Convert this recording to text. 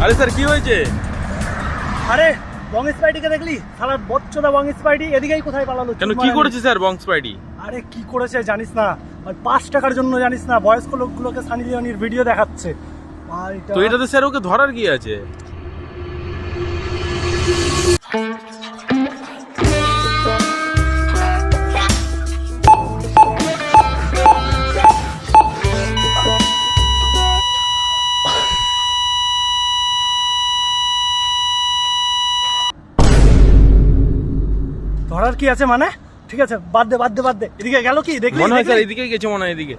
আরে স্যার কি হয়েছে? আরে বং স্পাইডিকে দেখলি? শালা বচ্চদা বং স্পাইডি এদিকেই কোথায় পালালো? কেন কি করেছে স্যার বং স্পাইডি? আরে কি করেছে জানিস না? আর 5 টাকার জন্য জানিস না বয়স্ক লোকগুলোকে সানি লিওনির ভিডিও দেখাচ্ছে। তো এটাতে স্যার ওকে ধরার কি আছে? ধরার কি আছে মানে? ঠিক আছে বাদ দে বাদ দে বাদ দে। এদিকে গেল কি দেখলি? মনে হয় স্যার এদিকেই গেছে, মনে হয় এদিকে।